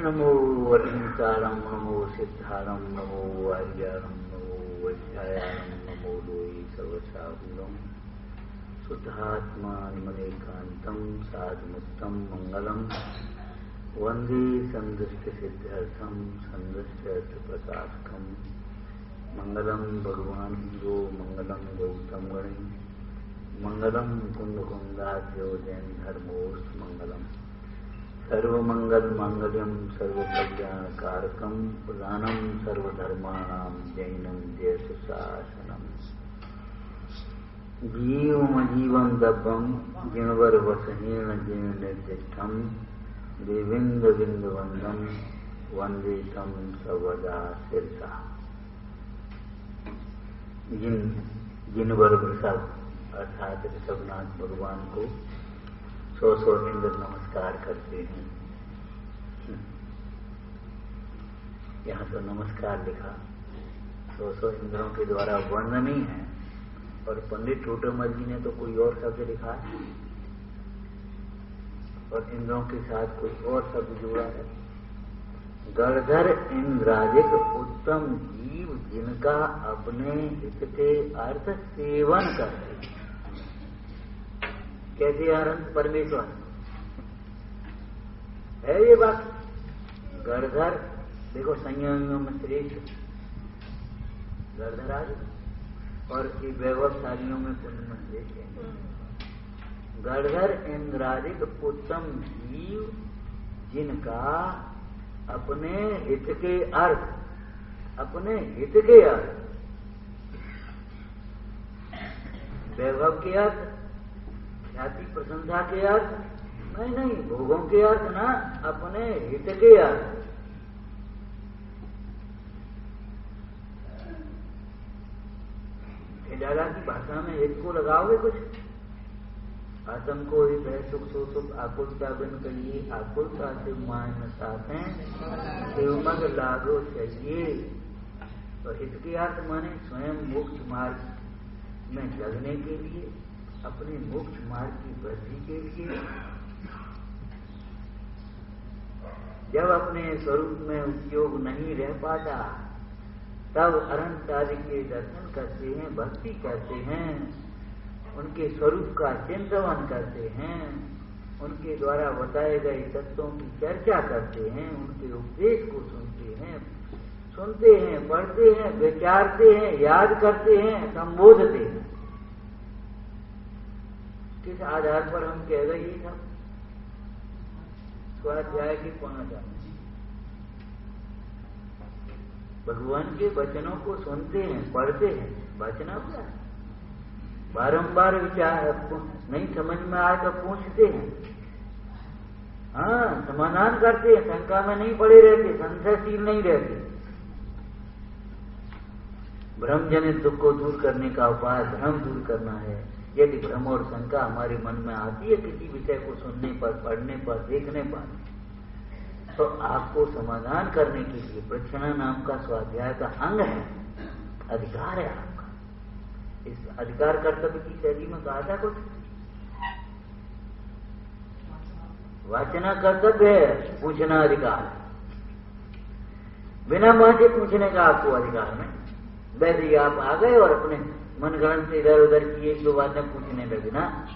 नमो वरिंतारं नमो सिद्धारं नमो आर्यारं नमो वैद्यायारं नमो लोई सर्वसाहुरं शुद्धात्मानमनेकान्तं साधुमुक्तं मंगलम वंदे संदृष्टसिद्ध्यर्थं संदृष्टप्रकाशकं मंगलम भगवान गो मंगलम गौतम गणे मंगलम कुंदकुंदाभ्यो जैन धर्मोस्त मंगलम सर्वमंगल मांगल्यम सर्वकल्याणकारकम प्रधानम सर्वधर्माणां जैनम जय सुशासनम जीवमजीवं दब्बं जिणवर वसहीन जिन निर्दिष्टं देविंद बिंदवंदम वंदे तम सर्वदा शिरसा। जिनवर वृषभ अर्थात ऋषभनाथ भगवान को 100 इंद्र नमस्कार करते हैं। यहाँ तो नमस्कार लिखा 100 इंद्रों के द्वारा वर्णन ही है, और पंडित टोटोमल जी ने तो कोई और शब्द लिखा है और इंद्रों के साथ कोई और शब्द जोड़ा है। गणधर इंद्राजिक उत्तम जीव जिनका अपने हित के अर्थ सेवन करते। कैसे अनंत परमेश्वर है ये बात। गणधर देखो संयम में श्रेष्ठ गणधराज और ये वैभवशालियों में पुण्य में श्रेष्ठ है। गणधर इंद्राजिक उत्तम जीव जिनका अपने हित के अर्थ वैभव के अर्थ ख्याति प्रशंसा के अर्थ नहीं भोगों के अर्थ ना, अपने हित के अर्थ। दादा की भाषा में हित को लगाओगे कुछ। आत्म को हित है सुख सो सुख आकुलता बिन करिए, आकुलता से मान साथ शिवमग लागो चाहिए। तो हित के अर्थ माने स्वयं मोक्ष मार्ग में लगने के लिए, अपने मोक्ष मार्ग की वृद्धि के लिए। जब अपने स्वरूप में उपयोग नहीं रह पाता तब अनंत आदि के दर्शन करते हैं, भक्ति करते हैं, उनके स्वरूप का चिंतन करते हैं, उनके द्वारा बताए गए तत्वों की चर्चा करते हैं, उनके उपदेश को सुनते हैं, पढ़ते हैं, विचारते हैं, याद करते हैं, संबोधते हैं। किस आधार पर हम कह रहे हैं सब स्वाध्याय के 5 भगवान के वचनों को सुनते हैं, पढ़ते हैं। वचना क्या है? बारंबार विचार नहीं समझ में आए तो पूछते हैं, हाँ समाधान करते हैं, शंका में नहीं पड़े रहते, संशयशील नहीं रहते। भ्रम जनित दुख को दूर करने का उपाय भ्रम दूर करना है। यदि भ्रम और शंका हमारे मन में आती है किसी विषय को सुनने पर, पढ़ने पर, देखने पर, तो आपको समाधान करने के लिए प्रच्छना नाम का स्वाध्याय का अंग है, अधिकार है आपका। इस अधिकार कर्तव्य की शैली में कहा था कुछ वाचना कर्तव्य है, पूछना अधिकार। बिना वाचे पूछने का आपको अधिकार नहीं। वैसे ही आप आ गए और अपने मनगढ़ंत से इधर उधर की 1-2 बातें पूछने लगे ना।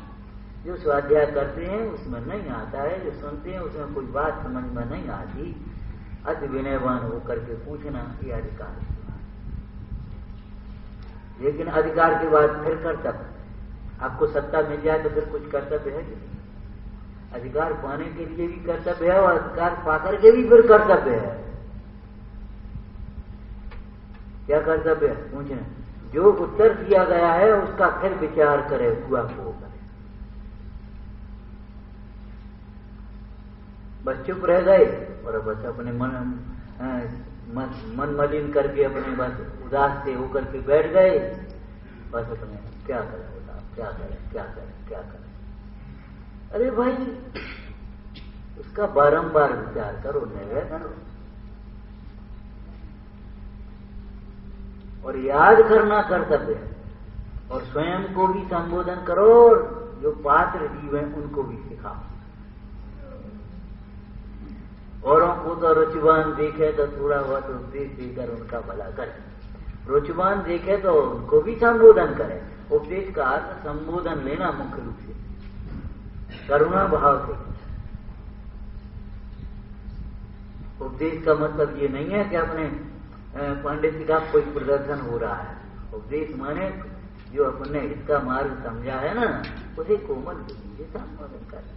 जो स्वाध्याय करते हैं उसमें नहीं आता है, जो सुनते हैं उसमें कोई बात समझ में नहीं आती, अति विनयवान होकर के पूछना ये अधिकार है। लेकिन अधिकार के बाद फिर कर्तव्य, आपको सत्ता मिल जाए तो फिर कुछ कर्तव्य है कि अधिकार पाने के लिए भी कर्तव्य है और अधिकार पाकर के भी फिर कर्तव्य है। क्या कर्तव्य है? पूछना। जो उत्तर दिया गया है उसका फिर विचार करे, हुआ को करे। बस चुप रह गए और बस अपने मन मलिन करके अपने बस उदास से होकर के बैठ गए। बस अपने क्या करें बताओ, क्या करें। अरे भाई उसका बारंबार विचार करो, निर्णय करो और याद करना कर्तव्य है। और स्वयं को भी संबोधन करो और जो पात्र जीव हैं उनको भी सिखाओ। औरों को तो रुचिवान देखे तो थोड़ा बहुत उपदेश देकर उनका भला करे, रुचिवान देखे तो उनको भी संबोधन करे। उपदेश का अर्थ संबोधन लेना मुख्य रूप से करुणा भाव से। उपदेश का मतलब ये नहीं है कि अपने पांडित्य का कोई प्रदर्शन हो रहा है। उपदेश माने जो अपने हित का मार्ग समझा है ना, उसे कोमल बुद्धि से संबोधन कर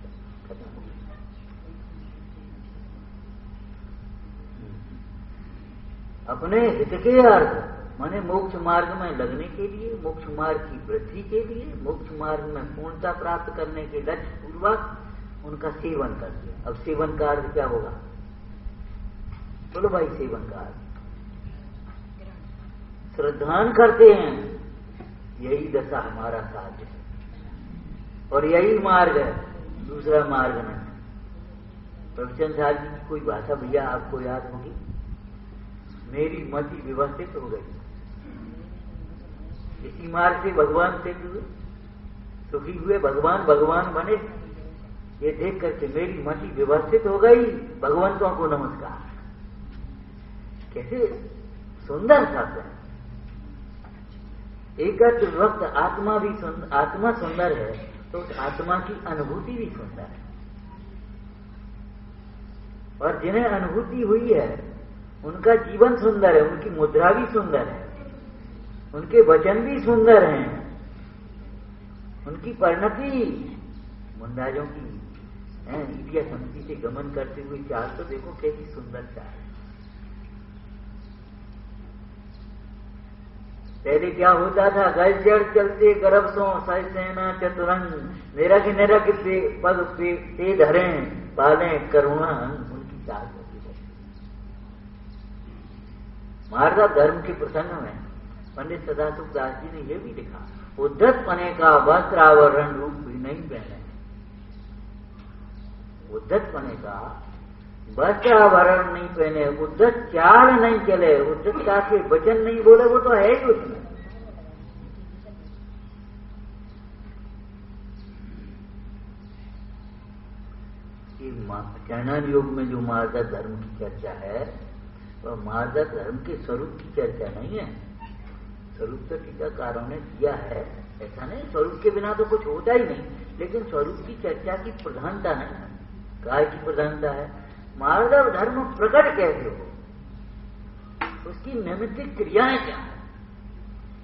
अपने हित के अर्थ माने मोक्ष मार्ग में लगने के लिए, मोक्ष मार्ग की वृद्धि के लिए, मोक्ष मार्ग में पूर्णता प्राप्त करने के लक्ष्य पूर्वक उनका सेवन कर दिया। अब सेवन का अर्थ क्या होगा? बोलो भाई, सेवन का अर्थ श्रद्धान करते हैं, यही दशा हमारा साध्य है और यही मार्ग है, दूसरा मार्ग नहीं। प्रवचन साहब जी की कोई भाषा भैया आपको याद होगी, मेरी मति व्यवस्थित हो गई, इसी मार्ग से भगवान से हुए, सुखी हुए, भगवान भगवान बने, ये देख करके मेरी मति व्यवस्थित हो गई, भगवंतों को नमस्कार। कैसे सुंदर शब्द है। एक वक्त आत्मा भी आत्मा सुंदर है तो उस आत्मा की अनुभूति भी सुंदर है, और जिन्हें अनुभूति हुई है उनका जीवन सुंदर है, उनकी मुद्रा भी सुंदर है, उनके वचन भी सुंदर हैं, उनकी परिणति मुंडाजों की इंडिया समिति से गमन करते हुए चाल तो देखो कैसी सुंदर चाल है। पहले क्या होता था? गज जड़ चलते गर्भ सो सेना चतुरंग, निरख निरख पग पे धरे पाले करुणा, उनकी चाल होती है। मार्ग धर्म के प्रसंग में पंडित सदाशिव दास जी ने यह भी लिखा, उद्धत पने का वस्त्र आवरण रूप भी नहीं पहने। उद्धत पने का वस्त्र आवरण नहीं पहने, उद्धत चाल नहीं चले, उद्धतता के वचन नहीं बोले, वो तो है ही उसमें। चाणन योग में जो मार्ग धर्म की चर्चा है वह मार्ग धर्म के स्वरूप की चर्चा नहीं है। स्वरूप तो टीकाकारों ने किया है, ऐसा नहीं, स्वरूप के बिना तो कुछ होता ही नहीं, लेकिन स्वरूप की चर्चा की प्रधानता नहीं है। काय की प्रधानता है? मार्ग धर्म प्रकट कैसे हो, उसकी नैमित्तिक क्रियाएं क्या है।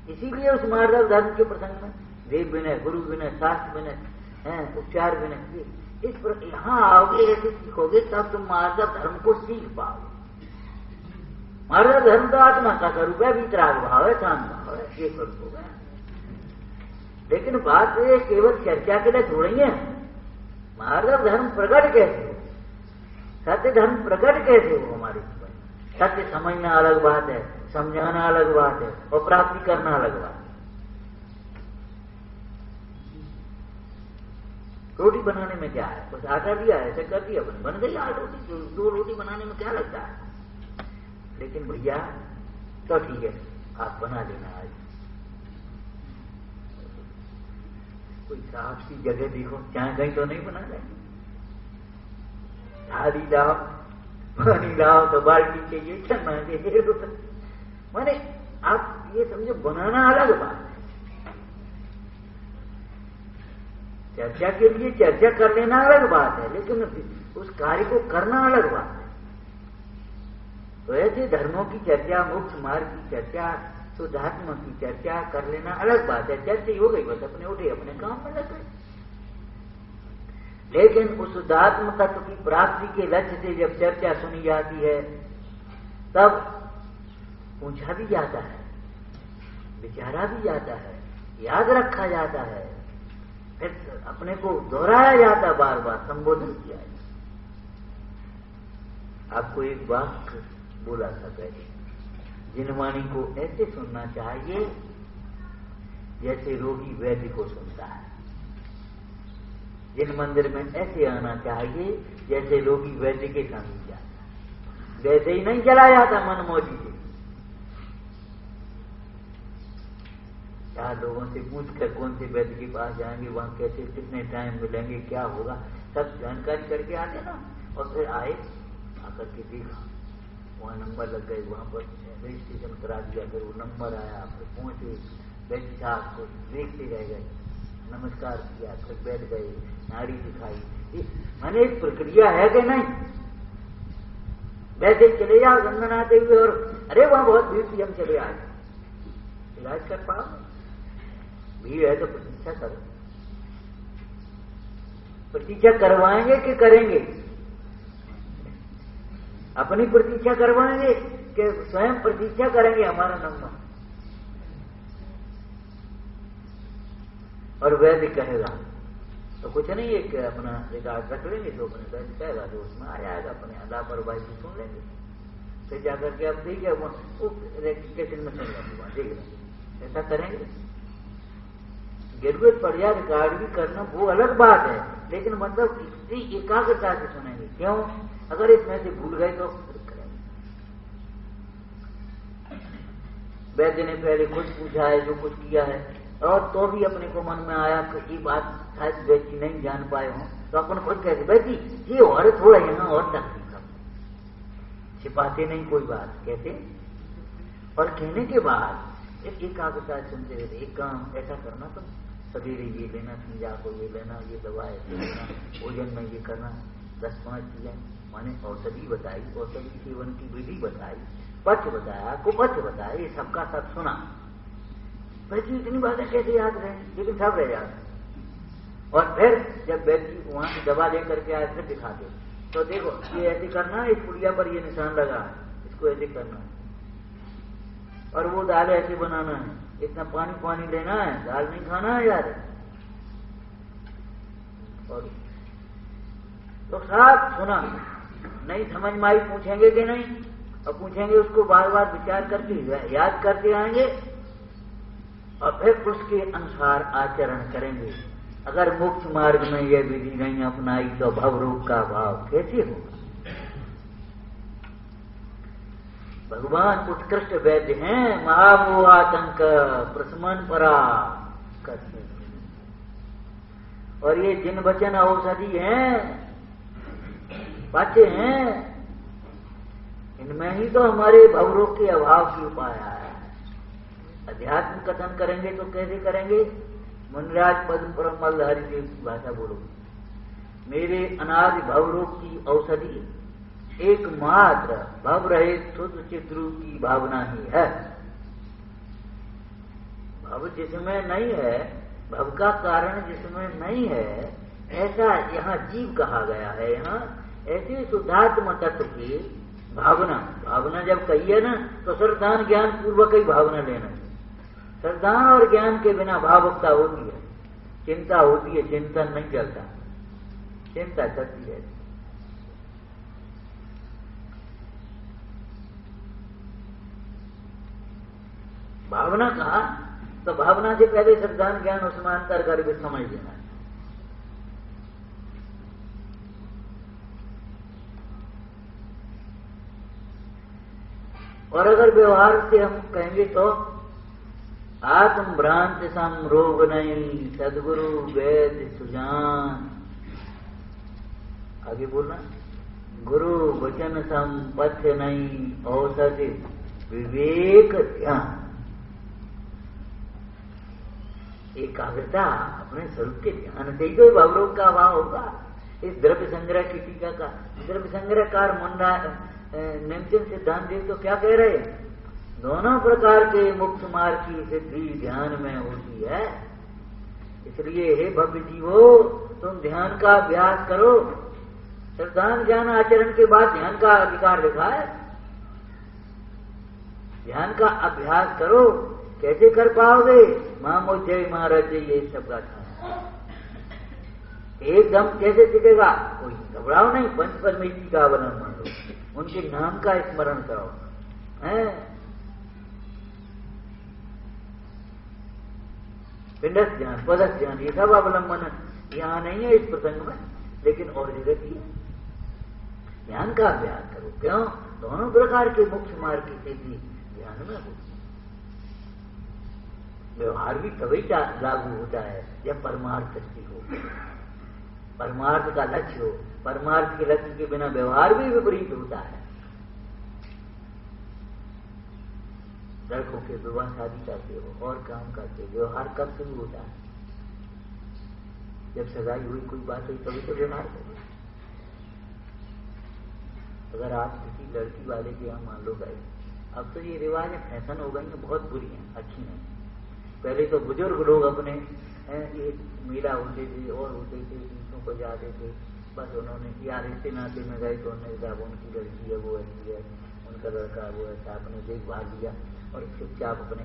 इसीलिए उस मार्ग धर्म के प्रसंग में देव विनय, गुरु विनय, शास्त्र विनय, उपचार विनय, इस पर यहां आओगे, ऐसे सीखोगे तब तुम मार्ग धर्म को सीख पाओगे। मार्ग धर्म तो आत्मा का स्वरूप है, वितराग भाव है, शांत भाव है, ये स्वरूप हो गया। लेकिन बात ये केवल चर्चा के लिए थोड़ी है। मार्ग धर्म प्रकट कैसे हो, सत्य धर्म प्रकट कैसे हो हमारे जीवन में। सत्य समझना अलग बात है, समझाना अलग बात है, और प्राप्ति करना अलग बात है। रोटी बनाने में क्या है? कुछ आटा दिया, ऐसे कर दिया, बन गई आज रोटी। दो रोटी बनाने में क्या लगता है? लेकिन भैया तो ठीक है, आप बना लेना। आज कोई साफ सी जगह देखो, जहां कहीं तो नहीं बना लेंगे। थाली लाओ, पानी लाओ, तो बाल्टी चाहिए, चना चाहिए। माने आप ये समझो, बनाना अलग बात है, चर्चा के लिए चर्चा कर लेना अलग बात है, लेकिन उस कार्य को करना अलग बात है। तो ऐसे धर्मों की चर्चा, मोक्ष मार्ग की चर्चा, शुद्धात्मा की चर्चा कर लेना अलग बात है। चर्चा हो गई, बस अपने उठे अपने काम में लग गए। लेकिन उस शुद्धात्म तत्व की प्राप्ति के लक्ष्य से जब चर्चा सुनी जाती है, तब पूछा भी जाता है, विचारा भी जाता है, याद रखा जाता है, फिर अपने को दोहराया जाता, बार बार संबोधन किया जाता। आपको एक वाक्य बोला था पहले, जिन वाणी को ऐसे सुनना चाहिए जैसे रोगी वैद्य को सुनता है। जिन मंदिर में ऐसे आना चाहिए जैसे रोगी वैद्य के समीप जाता है। वैसे ही नहीं चला जाता मन मौजी से। चार लोगों से पूछकर कौन से वैद्य के पास जाएंगे, वहां कैसे, कितने टाइम मिलेंगे, क्या होगा, सब जानकारी करके आते ना, और फिर आए आकर के देखा, वहाँ नंबर लग गए, वहाँ पर रजिस्ट्रेशन करा दिया, फिर वो नंबर आया, फिर पहुंचे, व्यक्ति साहब को देखते रह गए, नमस्कार किया, फिर बैठ गए, नाड़ी दिखाई। मैंने एक प्रक्रिया है कि नहीं? वैसे चले जाओ गंदन आते हुए और अरे वहां बहुत भीड़ थी हम चले आए, इलाज कर पाओ? भीड़ है तो प्रतीक्षा करो। प्रतीक्षा करवाएंगे कि करेंगे? अपनी प्रतीक्षा करवाएंगे कि स्वयं प्रतीक्षा करेंगे हमारा नंबर? और वैद्य कहेगा तो कुछ नहीं, एक अपना रिकॉर्ड रख लेंगे, तो अपने वैद्य कहेगा तो उसमें आ जाएगा, अपने लापरवाही से सुन लेंगे, फिर जाकर के अब देखिए वो रजिस्ट्रेशन में सुन लेंगे, देख लेंगे। ऐसा करेंगे? जरूरत पड़ जाए रिकॉर्ड भी करना वो अलग बात है, लेकिन मतलब इतनी एकाग्रता से सुनेंगे। क्यों? अगर इसमें से भूल गए तो करेंगे। वैद्य ने पहले खुद पूछा है जो कुछ किया है, और तो भी अपने को मन में आया कि ये बात शायद व्यक्ति नहीं जान पाए हों, तो अपन खुद कहते व्यक्ति ये और थोड़ा यहाँ और तकलीफ, छिपाते नहीं कोई बात, कहते। और कहने के बाद एकाग्रता सुनते रहते, एक काम ऐसा करना, तुम सवेरे ये लेना, संजा को ये लेना, ये दवा ऐसे लेना, भोजन में ये करना, 10-5 चीजें माने औषधि बताई, औषधि सेवन की विधि बताई, पथ्य बताया, कुपथ्य बताया, ये सबका सब सुना। वैसे इतनी बातें कैसे याद रहे? लेकिन सब रह जाते। और फिर जब व्यक्ति वहां से दवा लेकर के आए, फिर दिखाते, तो देखो ये ऐसे करना है, इस पुड़िया पर ये निशान लगा है, इसको ऐसे करना है, और वो दाल ऐसे बनाना है, इतना पानी लेना है, दाल नहीं खाना है यार। और तो सब सुना, नहीं समझ में आई पूछेंगे कि नहीं, और पूछेंगे उसको बार बार विचार करके याद करते आएंगे, और फिर उसके अनुसार आचरण करेंगे। अगर मुक्त मार्ग में यह विधि नहीं अपनाई तो भवरोग का भाव कैसे होगा? भगवान उत्कृष्ट वैद्य हैं, महामोहातंक प्रशमन परा करते। और ये जिन वचन औषधि हैं, पाचे हैं, इनमें ही तो हमारे भवरोग के अभाव की उपाय है। अध्यात्म कथन करेंगे तो कैसे करेंगे? मुनिराज पद्म परम मल्लहरि की भाषा बोलो, मेरे अनादि भवरोग की औषधि एकमात्र भव रहित शुद्ध चिद्रूप की भावना ही है। भव जिसमें नहीं है, भव का कारण जिसमें नहीं है, ऐसा यहाँ जीव कहा गया है। यहाँ ऐसे शुद्धात्म तत्व की भावना जब कही है ना, तो श्रद्धान ज्ञान पूर्वक ही भावना लेना चाहिए। श्रद्धान और ज्ञान के बिना भावुकता होती है, चिंता होती है, चिंतन नहीं चलता, चिंता चलती है। भावना कहा तो भावना से पहले श्रद्धान ज्ञान उसमें अंतर करके समझ लेना। और अगर व्यवहार से हम कहेंगे तो आत्म भ्रांत सम रोग नहीं, सदगुरु वैद्य सुजान। आगे बोलना, गुरु वचन सम पथ्य नहीं, औषधि विवेक ध्यान। एकाग्रता अपने स्वरूप के ध्यान से ही तो भवरोग का अभाव होगा। इस द्रव्य संग्रह की टीका का द्रव्य संग्रहकार मुंडा निम्न सिद्धांत देव तो क्या कह रहे हैं? दोनों प्रकार के मुक्त मार्ग की सिद्धि ध्यान में होती है। इसलिए हे भव्य जीवो, तुम ध्यान का अभ्यास करो। श्रद्धान ज्ञान आचरण के बाद ध्यान का अधिकार लिखा है। ध्यान का अभ्यास करो। कैसे कर पाओगे? मामोजय महाराज ये सब का था। एकदम कैसे सीखेगा? कोई घबराओ नहीं, पंच परमेश्वरी का अवलंबन लो, उनके नाम का स्मरण करो। पिंडस ध्यान, पदस ध्यान, ये सब अवलंबन यहाँ नहीं है इस प्रसंग में, लेकिन और जगह की है। ध्यान का अभ्यास करो। क्यों? दोनों प्रकार के मुख्य मार्ग की सिद्धि ध्यान में होती है। व्यवहार भी तभी लागू होता है जब परमार्थ शक्ति हो। परमार्थ का लक्ष्य हो। परमार्थ के लक्ष्य के बिना व्यवहार भी विपरीत होता है। लड़कों के विवाह शादी करते हो और काम करते हो, व्यवहार कब शुरू होता है? जब सगाई हुई, कोई बात हुई, तभी तो व्यवहार करो। अगर आप किसी लड़की वाले के यहाँ मान लो गए, अब तो ये रिवाज है, फैशन हो गई है, बहुत बुरी है, अच्छी नहीं। पहले तो बुजुर्ग लोग अपने ये मेला होते थे और होते थे, गीतों को जाते थे, बस उन्होंने या रिश्ते नाते में गए तो उन्होंने कहा उनकी लड़की है वो ऐसी है, उनका लड़का वो ऐसा, अपने देखभाल लिया और चुपचाप अपने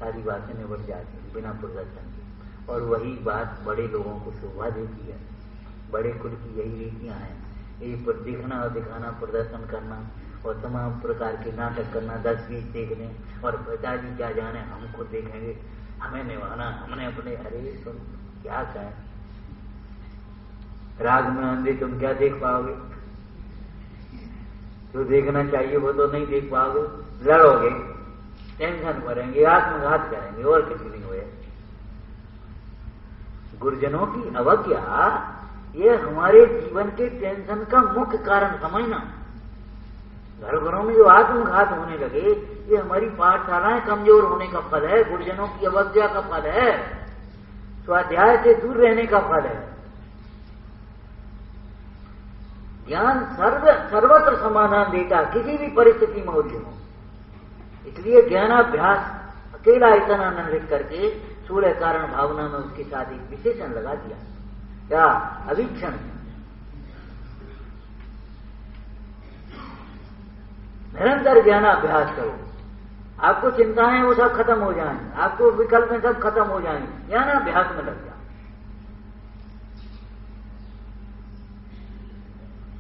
सारी बातें निबट जाती हैं बिना प्रदर्शन के। और वही बात बड़े लोगों को शोभा देती है। बड़े कुल की यही रीतियां हैं, यही पर दिखना और दिखाना, प्रदर्शन करना और तमाम प्रकार के नाटक करना, 10-20 देखने, और पिताजी क्या जाने हमको देखेंगे, हमें निभाना, हमने अपने। अरे तुम क्या कहें, राग में अंधे तुम क्या देख पाओगे? जो देखना चाहिए वो तो नहीं देख पाओगे, लड़ोगे, टेंशन करेंगे, आत्मघात करेंगे और कुछ नहीं हुए। गुरुजनों की अवज्ञा ये हमारे जीवन के टेंशन का मुख्य कारण समझना। घर घरों में जो आत्मघात होने लगे, ये हमारी पाठशालाएं कमजोर होने का फल है, गुरुजनों की अवज्ञा का फल है, स्वाध्याय से दूर रहने का फल है। ज्ञान सर्वत्र समाधान देता, किसी भी परिस्थिति में हो। इसलिए ज्ञानाभ्यास अकेला इतना आनंदित करके 16 कारण भावना में उसके साथ एक विशेषण लगा दिया, क्या? अवीक्षण। निरंतर ज्ञानाभ्यास करो, आपको चिंताएं वो सब खत्म हो जाएंगे, आपको विकल्प में सब खत्म हो जाएंगे, ज्ञानाभ्यास में लग जाओ।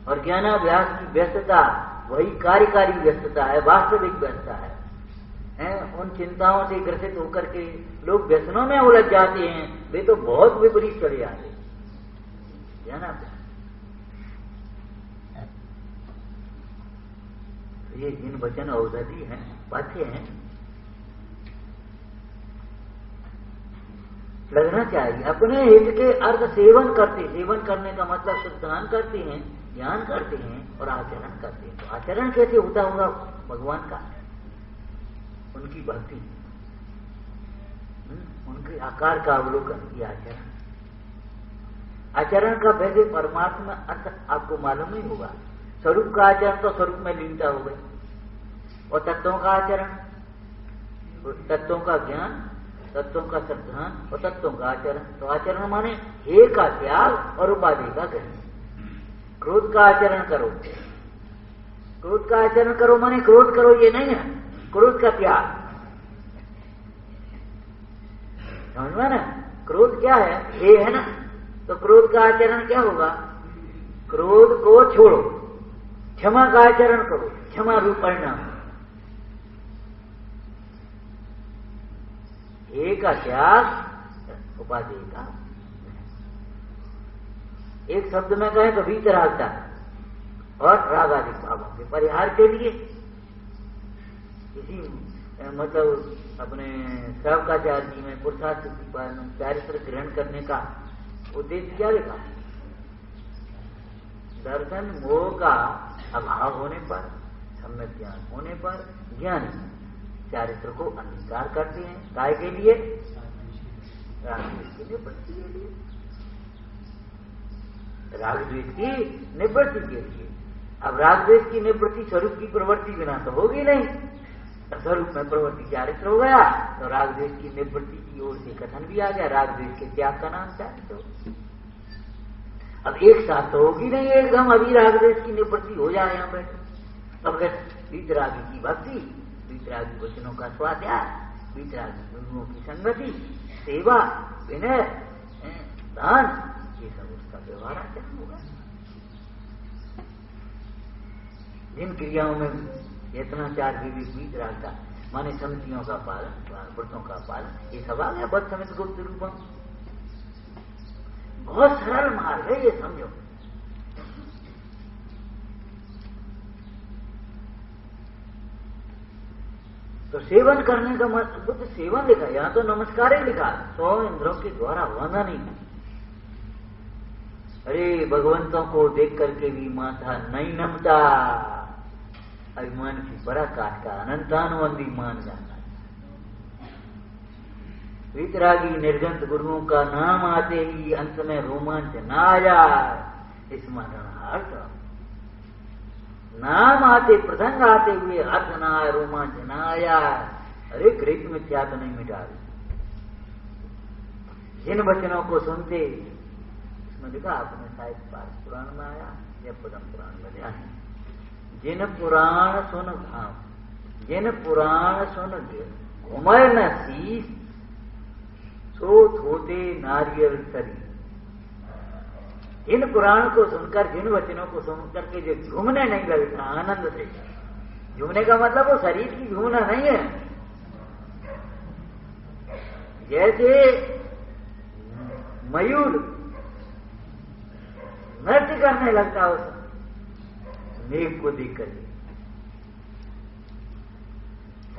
और ज्ञानाभ्यास की व्यस्तता वही कार्यकारी व्यस्तता है, वास्तविक व्यस्तता है। उन चिंताओं से ग्रसित होकर के लोग व्यसनों में उलझ जाते हैं, वे तो बहुत विपरीत चले जाते हैं। ज्ञानाभ्यास ये जिन वचन औषधि हैं, पाठ्य हैं, लगना चाहिए। अपने हित के अर्थ सेवन करते, सेवन करने का मतलब सिद्धांत करते हैं, ज्ञान करते हैं और आचरण करते हैं। तो आचरण कैसे होता होगा? भगवान का, उनकी भक्ति, उनके आकार का अवलोकन, ये आचरण। आचरण का वैसे परमार्थ में अर्थ आपको मालूम ही होगा। स्वरूप का आचरण तो स्वरूप में लीनता हो गई, और तत्वों का आचरण, तत्वों का ज्ञान, तत्वों का सिद्धांत और तत्वों का आचरण। तो आचरण माने हे का त्याग और उपाधि का ग्रहण। क्रोध का आचरण करो, क्रोध का आचरण करो माने क्रोध करो ये नहीं है, क्रोध का त्याग। समझ में ना? क्रोध क्या है? हे है ना, तो क्रोध का आचरण क्या होगा? क्रोध को छोड़ो, क्षमा का आचरण करो, क्षमा रूप परिणाम। हे का त्याग, उपाधि का। एक शब्द में कहें तो वीतरागता और रागादिक भावों के परिहार के लिए इसी मतलब अपने श्रावकाचार्य जी में पुरुषार्थ सिद्धि चारित्र ग्रहण करने का उद्देश्य क्या लिखा? दर्शन मोह का अभाव होने पर, सम्यक ज्ञान होने पर ज्ञानी चारित्र को अंगीकार करते हैं। काय के लिए? रागद्वेष की निवृत्ति के लिए, रागद्वेष की निवृत्ति के लिए। अब रागद्वेष की निवृत्ति स्वरूप की प्रवृत्ति बिना तो होगी नहीं, स्वरूप में प्रवृत्ति चारित्र हो गया तो रागद्वेष की निवृत्ति की ओर से कथन भी आ गया, रागद्वेष के त्याग का नाम चारित्र। अब एक साथ तो होगी नहीं एकदम, अभी रागद्वेष की निवृत्ति हो जाए यहां बैठे, तब वीतरागी की भक्ति, वीतरागी वचनों का स्वाध्याय, वीतरागी गुरुओं की संगति, सेवा, विनय, दान, ये सब उसका व्यवहार आचरण होगा। जिन क्रियाओं में यत्नाचार विवेक वीतरागता माने समितियों का पालन, व्रतों का पालन, ये सब आ गया बद समित गुप्त रूपम। बहुत सरल मार्ग है ये, समझो। तो सेवन करने का मतलब बुद्ध सेवन लिखा, यहां तो नमस्कार ही लिखा, 100 इंद्रों के द्वारा वंदन नहीं। अरे भगवंतों को देख करके भी माथा नहीं नमता, अभिमान की पराकाष्ठ का अनंतानुबंधी मान जाता। वितरागी निर्गंत गुरुओं का नाम आते ही अंत में रोमांच ना आ जाए, स्मरणार्थ नाम आते प्रसंग आते हुए अर्थ ना आए, रोमांच ना आया, अरे कृत मिथ्या तो नहीं मिटा रही। जिन वचनों को सुनते, इसमें लिखा आपने शायद पार्थ पुराण में आया या पद्म पुराण में ध्यान, जिन पुराण सुन घुमर न शीस, सो होते नारियल तरी। जिन पुराण को सुनकर, जिन वचनों को सुनकर के जो झूमने नहीं लगता आनंद से, झूमने का मतलब वो शरीर की झूमना नहीं है, जैसे मयूर नृत्य करने लगता उस मेघ को देख करके,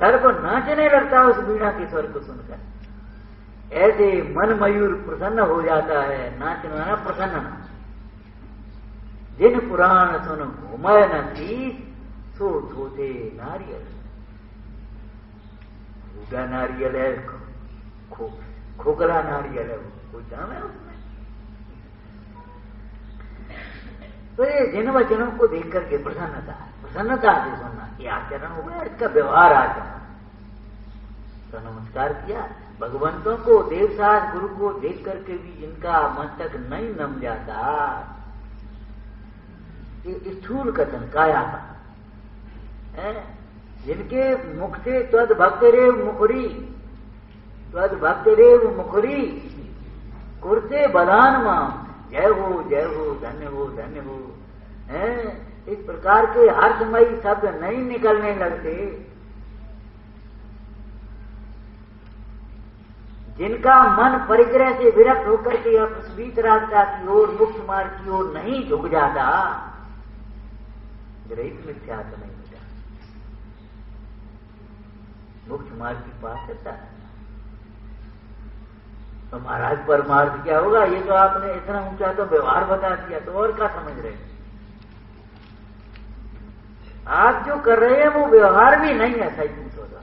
सर्प नाचने लगता उस वीणा के स्वर को सुनकर, ऐसे मन मयूर प्रसन्न हो जाता है, नाचना प्रसन्न। जिन पुराण सुन घुमय न शीस, सो धोते नारियल। रूडा नारियल है, खोखला नारियल है, कोई दाम है उसमें। तो ये जिन वचनों को देख करके प्रसन्नता से सुनना, ये आचरण हो गया, इसका व्यवहार आचरण। तो नमस्कार किया, भगवंतों को, देवसास गुरु को देख करके भी जिनका मस्तक नहीं नम जाता, ये स्थूल कथन काया का है, जिनके मुख से त्वद भक्तरेव मुखरी कुर्ते बदान माम, जय हो धन्य हो है, इस प्रकार के हर्षमयी शब्द नहीं निकलने लगते। जिनका मन परिग्रह से विरक्त होकर के उस वीतरागता की ओर, मुक्त मार्ग की ओर नहीं झुक जाता, ग्रहित मिथ्या तो नहीं मिटा, मुक्त मार्ग की पास करता है। तो महाराज परमार्थ क्या होगा? ये तो आपने इतना ऊंचा तो व्यवहार बता दिया, तो और क्या समझ रहे हैं? आप जो कर रहे हैं वो व्यवहार भी नहीं है, सही पूछ होगा।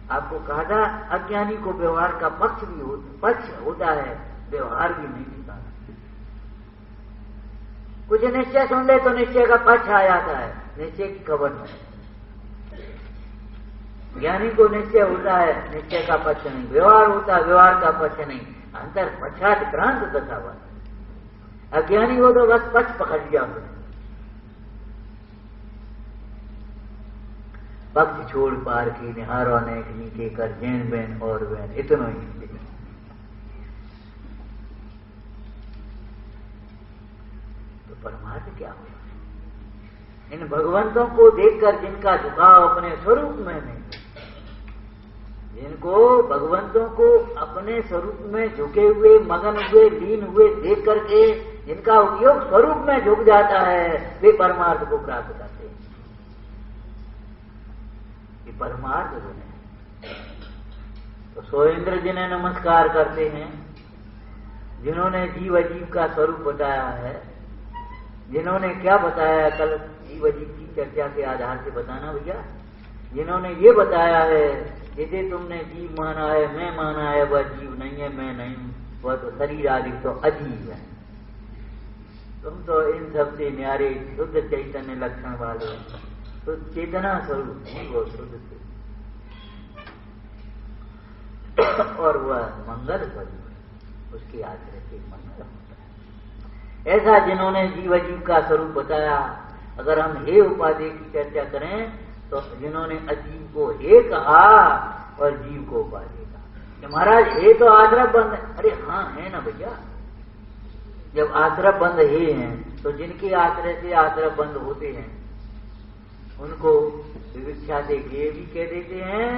आपको कहा था अज्ञानी को व्यवहार का पक्ष होता है, व्यवहार भी नहीं दिखा। कुछ निश्चय सुन ले तो निश्चय का पक्ष आ जाता है, निश्चय की खबर नहीं। ज्ञानी को निश्चय होता है, निश्चय का पक्ष नहीं, व्यवहार होता है, व्यवहार का पक्ष नहीं, अंतर पक्षातिक्रांत दशा हुआ। अज्ञानी हो तो बस पक्ष पकड़ लिया उसने, पक्ष छोड़ पार की निहारो अनेक नीचे कर, जैन बैन और बैन इतना ही। तो परमार्थ क्या हुआ? इन भगवंतों को देखकर जिनका झुकाव अपने स्वरूप में नहीं, जिनको भगवंतों को अपने स्वरूप में झुके हुए, मगन हुए, लीन हुए देख करके जिनका उपयोग स्वरूप में झुक जाता है, वे परमार्थ को प्राप्त करते हैं। ये परमार्थ जो है, तो सोइंद्र जिन्हें नमस्कार करते हैं, जिन्होंने जीव अजीव का स्वरूप बताया है, जिन्होंने क्या बताया कल जीव अजीव की चर्चा के आधार से बताना भैया, जिन्होंने ये बताया है यदि तुमने जीव माना है, मैं माना है, वह जीव नहीं है, मैं नहीं हूं, वह तो शरीर आदि तो अजीव है। तुम तो इन सबसे न्यारे शुद्ध चैतन्य लक्षण वाले, तो चेतना स्वरूप है वो शुद्ध से, और वह मंगल स्वरूप है, उसके आश्रय से मंगल होता है। ऐसा जिन्होंने जीव अजीव का स्वरूप बताया, अगर हम हे उपाधि की चर्चा करें तो जिन्होंने अजीव को हे कहा और जीव को उपाधि कहा। महाराज हे तो आश्रय बंद है, अरे हाँ है ना भैया, जब आश्रय बंद हे हैं तो जिनके आश्रय से आश्रय बंद होते हैं उनको विविक्षा से हे भी कह देते हैं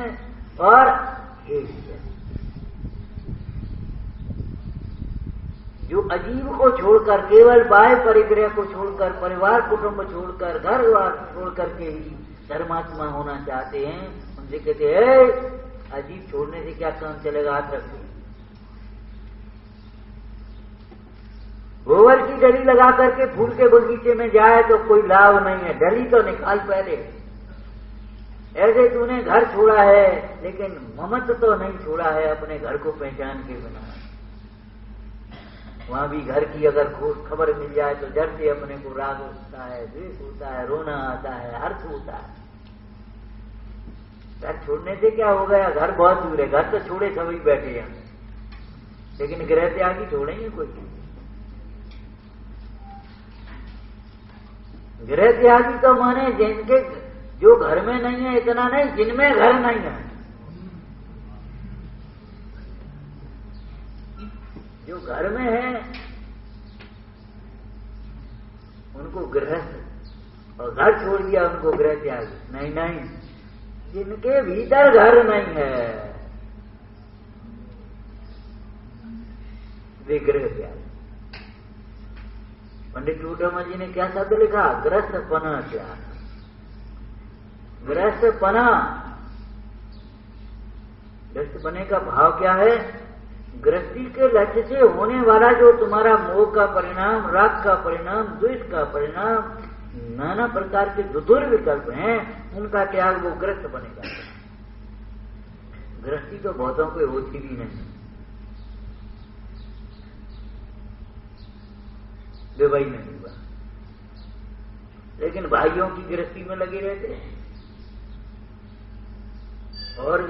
और हे भी कहते हैं। जो अजीब को छोड़कर, केवल बाह्य परिग्रह को छोड़कर, परिवार कुटुंब छोड़कर, घर द्वार छोड़कर के ही धर्मात्मा होना चाहते हैं, उनसे कहते हैं अजीब छोड़ने से क्या काम चलेगा, हाथ रखिए। गोबर की डली लगा करके फूल के बगीचे में जाए तो कोई लाभ नहीं है, डली तो निकाल पहले। ऐसे तूने घर छोड़ा है लेकिन ममत्व तो नहीं छोड़ा है अपने घर को पहचान के बिना। वहां भी घर की अगर खबर मिल जाए तो डर से अपने को राग होता है, द्वेष होता है, रोना आता है, हर्ष होता है। घर छोड़ने से क्या हो गया, घर बहुत दूर है, घर तो छोड़े सभी बैठे हैं, लेकिन गृह त्यागी छोड़ेंगे कोई? गृह त्यागी तो माने जिनके जो घर में नहीं है, इतना नहीं जिनमें घर नहीं है। जो घर में है उनको गृहस्थ, और घर छोड़ दिया उनको गृह त्यागी। नहीं नहीं, जिनके भीतर घर नहीं है वे गृह त्यागी। पंडित टूटोमा जी ने क्या शब्द लिखा? ग्रस्त पना त्याग। ग्रस्त पना, ग्रस्त पने का भाव क्या है? गृहस्थी के लक्ष्य से होने वाला जो तुम्हारा मोह का परिणाम, राग का परिणाम, द्वेष का परिणाम, नाना प्रकार के दुर्विकल्प हैं, उनका त्याग वो ग्रस्त बनेगा। गृहस्थी तो बहुतों को होती भी नहीं, विवाही नहीं हुआ, लेकिन भाइयों की गृहस्थी में लगे रहते हैं। और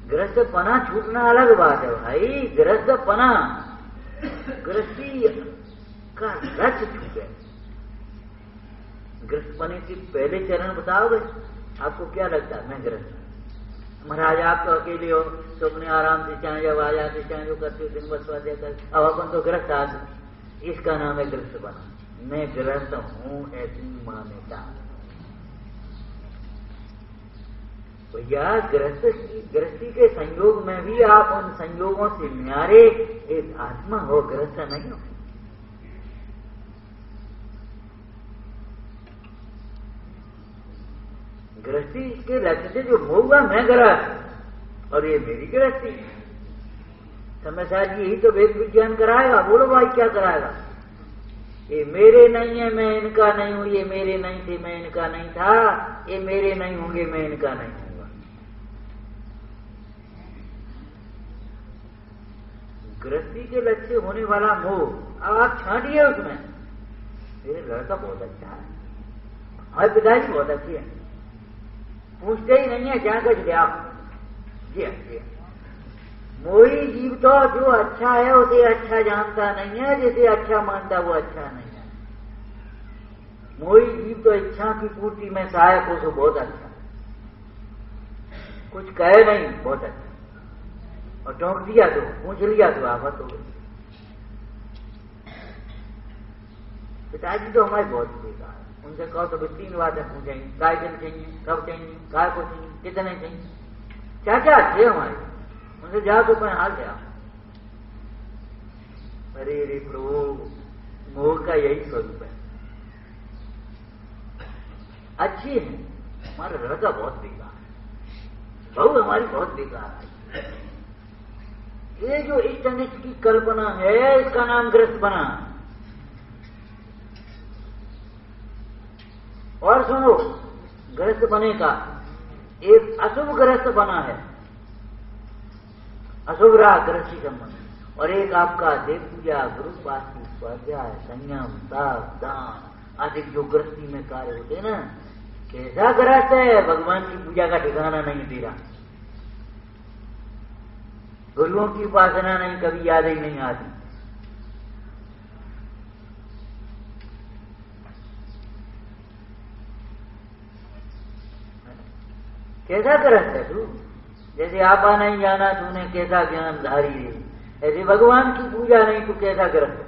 गृहस्थ पना छूटना अलग बात है भाई। गृहस्थ पना, गृहस्थी का लक्ष्य छूटे। गृहस्थ पने के पहले चरण बताओगे? आपको क्या लगता है? मैं गृहस्थ। महाराज आप तो अकेले हो, तो अपने आराम से चाहे जब आ जाते, चाहे जो करते दिन बस स्वाध्याय कर। अब अपन तो गृहस्थ आदमी, इसका नाम है गृहस्थ पना। मैं गृहस्थ हूं ऐसी मान्यता। भैया गृहस्थी के संयोग में भी आप उन संयोगों से न्यारे एक आत्मा हो, गृहस्थ नहीं हो। गृहस्थी के लक्ष्य से जो होगा मैं गृहस्थ और ये मेरी गृहस्थी। समय साहब यही तो वेद विज्ञान कराएगा। बोलो भाई क्या कराएगा? ये मेरे नहीं है, मैं इनका नहीं हूं, ये मेरे नहीं थे, मैं इनका नहीं था, ये मेरे नहीं होंगे, मैं इनका नहीं हूंगा। गृहस्थी के लक्ष्य होने वाला मोह अब आप छांटिए उसमें। मेरे लड़का बहुत अच्छा है, हमारे पिताजी बहुत अच्छे हैं, पूछते ही नहीं है क्या कुछ ले आप। जी हाँ, मोही जीव तो जो अच्छा है उसे अच्छा जानता नहीं है, जिसे अच्छा मानता वो अच्छा नहीं है। मोही जीव तो इच्छा की पूर्ति में सहायक हो तो बहुत अच्छा, कुछ कहे नहीं बहुत अच्छा, और टोक दिया तो पूछ लिया तो आफत हो गई। पिताजी तो हमारे बहुत बेकार, उनसे कहो तो 3 बातें पूछेंगे, काय दिन चाहिए, कब चाहिए, काय को चाहिए, कितने चाहिए, क्या क्या अच्छे हमारे। उनसे जाओ तो मैं हाल गया। अरे रे प्रभु, मोह का यही स्वरूप है। अच्छी है, हमारा लड़का बहुत बेकार है, बहू हमारी बहुत बेकार है। ये जो इष्ट अनिष्ट की कल्पना है, इसका नाम ग्रस्त बना। और सुनो, ग्रस्त बने का एक अशुभ ग्रस्त बना है, अशुभ रहा गृहस्थी संबंध, और एक आपका देव पूजा, गुरु पाठी, स्वाध्याय, संयम, तप, दान आदि जो गृहस्थी में कार्य होते ना, कैसा गृहस्थ है? भगवान की पूजा का ठिकाना नहीं तेरा, गुरुओं की उपासना नहीं, कभी याद ही नहीं आती। कैसा गृहस्थ है तू? जैसे आपा नहीं जाना तूने कैसा ज्ञान धारी है, ऐसे भगवान की पूजा नहीं तू कैसा ग्रस्त?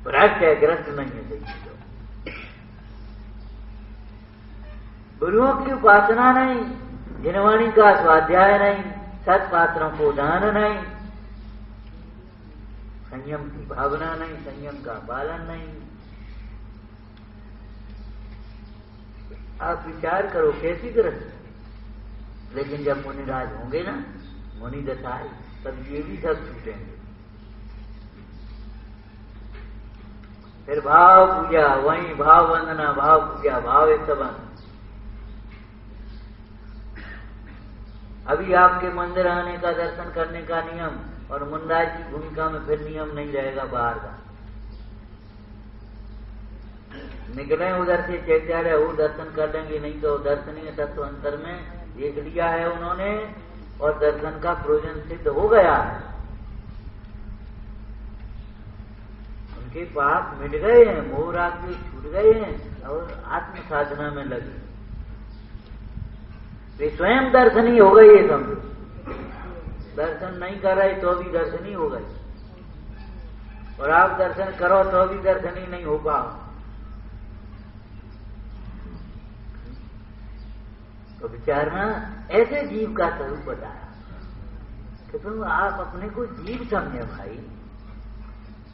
भ्रष्ट है, ग्रस्त नहीं है। सही गुरुओं की उपासना नहीं, जिनवाणी का स्वाध्याय नहीं, सत्पात्रों को दान नहीं, संयम की भावना नहीं, संयम का पालन नहीं। आप विचार करो कैसी ग्रस्त। लेकिन जब मुनिराज होंगे ना, मुनि दशाएं, तब ये भी सब छूटेंगे। फिर भाव पूजा, वहीं भाव वंदना, भाव पूजा, भाव स्तवन। अभी आपके मंदिर आने का, दर्शन करने का नियम, और मुंडाई की भूमिका में फिर नियम नहीं रहेगा बाहर का। निकले उधर से चैत्यालय, वो दर्शन कर लेंगे, नहीं तो दर्शनीय तत्व अंतर में देख लिया है उन्होंने, और दर्शन का प्रयोजन सिद्ध हो गया है। उनके पाप मिट गए हैं, मोह राग भी छूट गए हैं, और आत्म साधना में लगे। वे स्वयं दर्शनी हो गई है, समझो। दर्शन नहीं कर रहे तो भी दर्शनी हो गई, और आप दर्शन करो तो भी दर्शनी नहीं हो पाओ। तो विचारना, ऐसे जीव का स्वरूप बताया कि तुम आप अपने को जीव समझे भाई।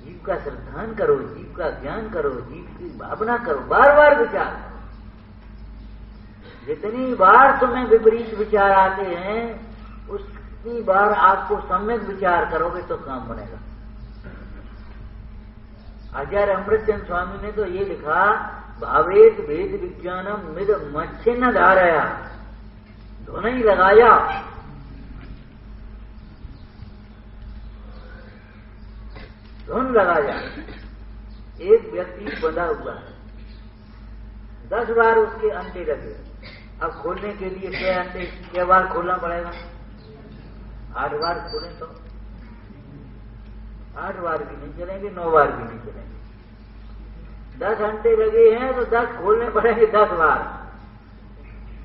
जीव का श्रद्धान करो, जीव का ज्ञान करो, जीव की भावना करो, बार बार विचार करो। जितनी बार तुम्हें विपरीत विचार आते हैं, उतनी बार आपको सम्यक विचार करोगे तो काम बनेगा। आचार्य अमृतचंद स्वामी ने तो ये लिखा, भावेत भेद विज्ञानम मिद मच्छिन्न धारया, धुन ही लगाया। धुन लगाया। एक व्यक्ति बंधा हुआ है, 10 बार उसके अंडे लगे। अब खोलने के लिए क्या बार खोलना पड़ेगा? 8 बार खोलें तो 8 बार भी नहीं चलेंगे, 9 बार भी नहीं चलेंगे। 10 अंडे लगे हैं तो 10 खोलने पड़ेंगे 10 बार।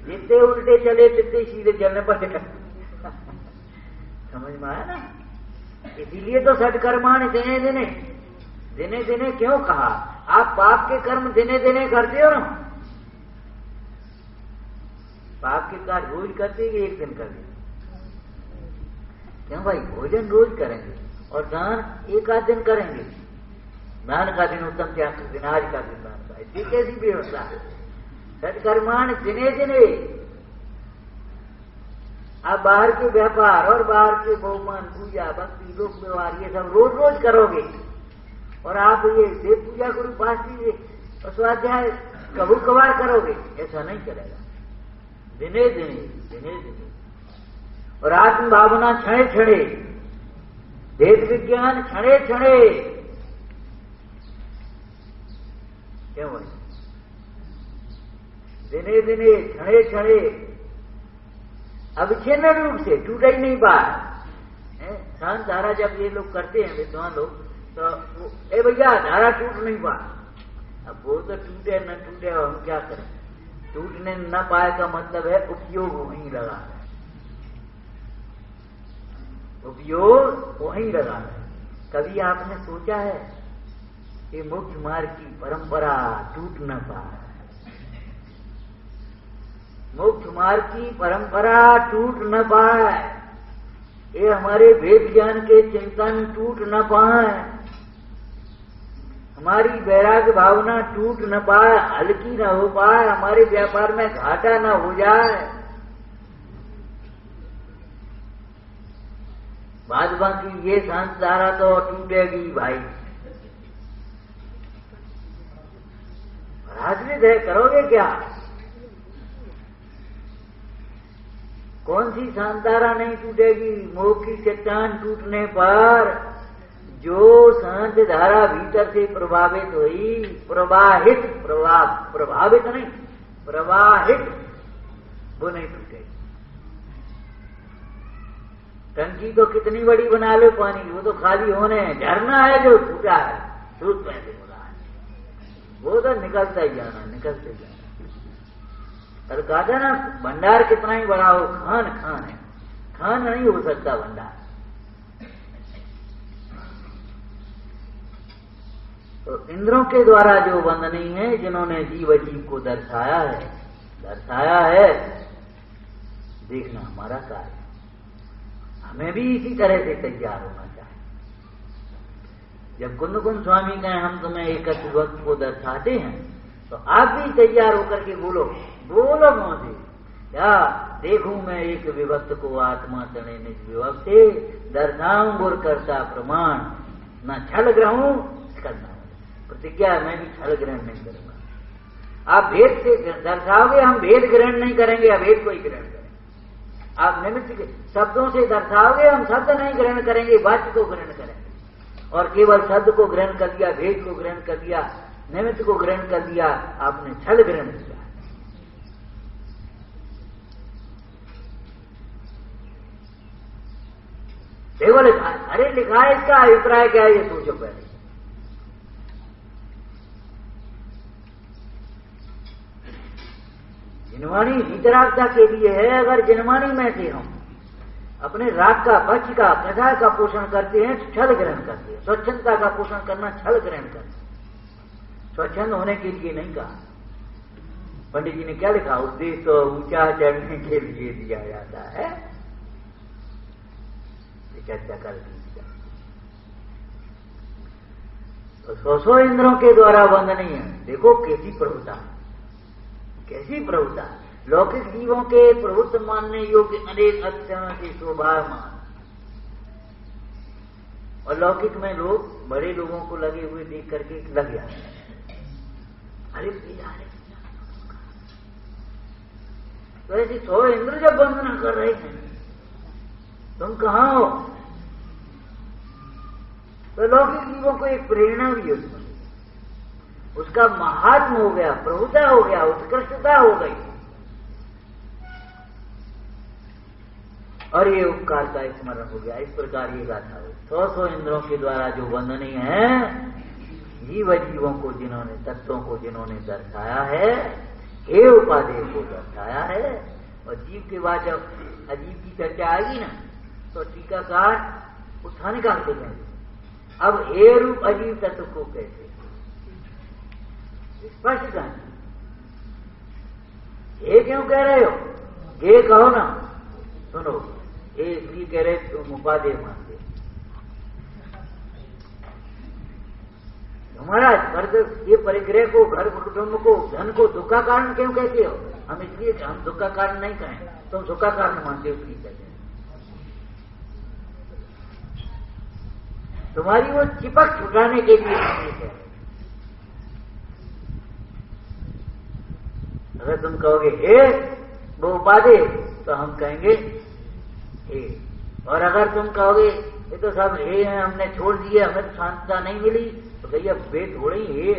जितने उल्टे चले तितने सीधे चलने पड़ेगा। समझ में आया ना? इसीलिए तो सटकर्माण दिने दिने, दिने दिने क्यों कहा? आप पाप के कर्म दिने दिने करते हो ना। पाप के कार्य रोज करते कि एक दिन करते? क्यों भाई? भोजन रोज करेंगे और दान एक आध दिन करेंगे। दान का दिन उत्तम, क्या दिन आज का दिन दान का, इसकी कैसी व्यवस्था है? सत्कर्माण दिने दिने। आप बाहर के व्यापार और बाहर के बहुमान, पूजा, भक्ति, लोक व्यवहार, ये सब रोज रोज करोगे, और आप ये देव पूजा गुरु पाठी और स्वाध्याय कभी कभार करोगे, ऐसा नहीं चलेगा। दिने दिने, दिने दिने। और आत्म भावना क्षणे क्षणे, वेद विज्ञान क्षणे क्षणे। क्यों भाई? दिने दिने, क्षणे क्षणे, अविच्छिन्न रूप से टूटा ही नहीं पा। शांत धारा जब ये लोग करते हैं विद्वान लोग, तो ए भैया धारा टूट नहीं पा। अब वो तो टूटे न टूटे, हम क्या करें? टूटने न पाए का मतलब है उपयोग वहीं लगा है, उपयोग वहीं लगा है। कभी आपने सोचा है कि मोक्ष मार्ग की परंपरा टूट न पाए? मोक्ष मार्ग की परंपरा टूट न पाए, ये हमारे वेद ज्ञान के चिंतन टूट न पाए, हमारी वैराग्य भावना टूट न पाए, हल्की न हो पाए, हमारे व्यापार में घाटा न हो जाए। बाद बाकी ये शांत धारा तो टूटेगी भाई। राजनीत है, करोगे क्या? कौन सी शांतारा नहीं टूटेगी? मोह की चट्टान टूटने पर जो शांत धारा भीतर से प्रभावित हुई, प्रवाहित, प्रभावित नहीं, प्रवाहित, वो नहीं टूटेगी। टंकी तो कितनी बड़ी बना लो पानी, वो तो खाली होने है। झरना है जो टूटा है, सूत में से बोला है, वो तो निकलता ही जाना, निकलते जाना। और कहा ना, भंडार कितना ही बड़ा हो, खान खान है, खान नहीं हो सकता भंडार। तो इंद्रों के द्वारा जो वंदनीय है, जिन्होंने जीव जीव को दर्शाया है, देखना हमारा कार्य। हमें भी इसी तरह से तैयार होना चाहिए। जब कुंद कुंद स्वामी कहें हम तुम्हें एकत्र वक्त को दर्शाते हैं, तो आप भी तैयार होकर के बोलो, बोलो मोदी, क्या देखूं मैं एक विभक्त को आत्मा तने निज विभक्ते, दर्शाऊं गुर करता प्रमाण, न छल ग्रहूं करना। प्रतिज्ञा है, मैं भी छल ग्रहण नहीं करूंगा। आप भेद से दर्शाओगे, हम भेद ग्रहण नहीं करेंगे, अभेद को ही ग्रहण करेंगे। आप निमित्त के शब्दों से दर्शाओगे, हम शब्द नहीं ग्रहण करेंगे, वाक्य को ग्रहण करेंगे। और केवल शब्द को ग्रहण कर दिया, भेद को ग्रहण कर दिया, निमित्त को ग्रहण कर दिया, आपने छल ग्रहण किया। देखो लिखा है, अरे लिखा है, इसका अभिप्राय क्या है ये सोचो पहले। जिनवाणी वितरागता के लिए है। अगर जिनवाणी में से हम अपने राग का, पक्ष का, कषाय का पोषण करते हैं तो छल ग्रहण करते हैं। स्वच्छंदता का पोषण करना छल ग्रहण करते हैं। स्वच्छंद होने के लिए नहीं कहा। पंडित जी ने क्या लिखा, उपदेश तो ऊंचा चढ़ने के लिए दिया जाता है, चर्चा कर दी। तो 100 इंद्रों के द्वारा बंध नहीं है। देखो कैसी प्रभुता, कैसी प्रभुता। लौकिक जीवों के प्रभुत्व मानने योग्य अनेक अक्षरों के शोभामान, और लौकिक में लोग बड़े लोगों को लगे हुए देख करके लग जाते हैं, अरे पिया, अरे पिया। तो ऐसे 100 इंद्र जब वंदना कर रहे हैं, तुम कहां हो? तो लौकिक जीवों को एक प्रेरणा भी है, उसका महात्म हो गया, प्रभुता हो गया, उत्कृष्टता हो गई, और ये उपकार का स्मरण हो गया। इस प्रकार ये गाथा हो। 100 इंद्रों के द्वारा जो वंदनीय है, जीवों को जिन्होंने, तत्वों को जिन्होंने दर्शाया है, हे उपादेय को दर्शाया है। और जीव के बाद जब अजीब की चर्चा आएगी ना, तो टीकाकार उत्थान का देखेंगे। अब हे रूप अजीव तत्व को कैसे स्पष्ट करना, हे क्यों कह रहे हो? हे कहो ना, सुनो, हे इसलिए कह रहे तुम उपादेय मानते। महाराज पर ये परिग्रह को, घर कुटुंब को, धन को दुख का कारण क्यों कहते हो? हम इसलिए, हम दुख का कारण नहीं कहें, तुम सुख का कारण मानते हो, इसलिए कहते हैं। तुम्हारी वो चिपक छुटाने के लिए है। अगर तुम कहोगे हे वो उपादेय, तो हम कहेंगे हे। और अगर तुम कहोगे ये तो सब हे हैं, हमने छोड़ दिए, हमें तो शांतता नहीं मिली, तो भैया वे थोड़े ही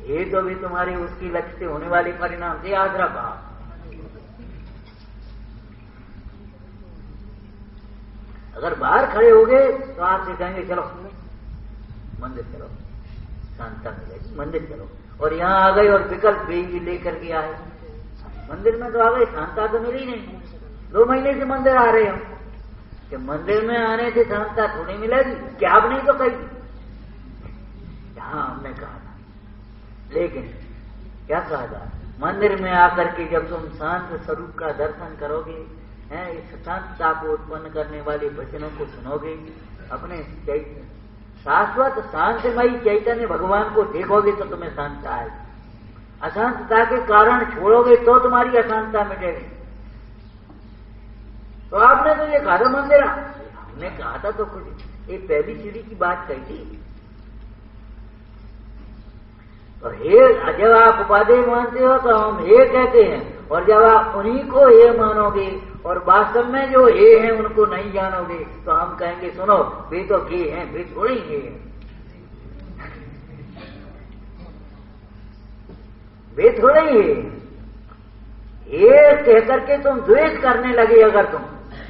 हे तो भी तुम्हारी उसकी लक्ष्य से होने वाले परिणाम से याद रखा। अगर बाहर खड़े हो गए तो आपसे कहेंगे चलो मंदिर चलो, शांतता मिलेगी, मंदिर चलो। और यहाँ आ गए और विकल्प भी लेकर के आए, मंदिर में तो आ गए, शांतता तो मिली नहीं। 2 महीने से मंदिर आ रहे हो कि मंदिर में आने से शांतता थोड़ी मिलेगी, क्या आप नहीं तो कही। हाँ हमने कहा था, लेकिन क्या कहा था, मंदिर में आकर के जब तुम शांत स्वरूप का दर्शन करोगे, हैं, इस शांतता को उत्पन्न करने वाले वचनों को सुनोगे, अपने शाश्वत शांतिमयी चैतन्य भगवान को देखोगे तो तुम्हें शांतता आएगी। अशांतता के कारण छोड़ोगे तो तुम्हारी अशांतता मिटेगी। तो आपने तो ये कहा था मंदिर, हमने कहा था तो कुछ एक पहली सीढ़ी की बात कही थी। तो हे, जब आप उपादेय मानते हो तो हम हे कहते हैं, और जब आप उन्हीं को हे मानोगे और वास्तव में जो हे हैं उनको नहीं जानोगे, तो हम कहेंगे सुनो वे तो हे हैं, वे थोड़े ही हैं, वे थोड़े ही हैं। हे कह करके तुम द्वेष करने लगे अगर तुम,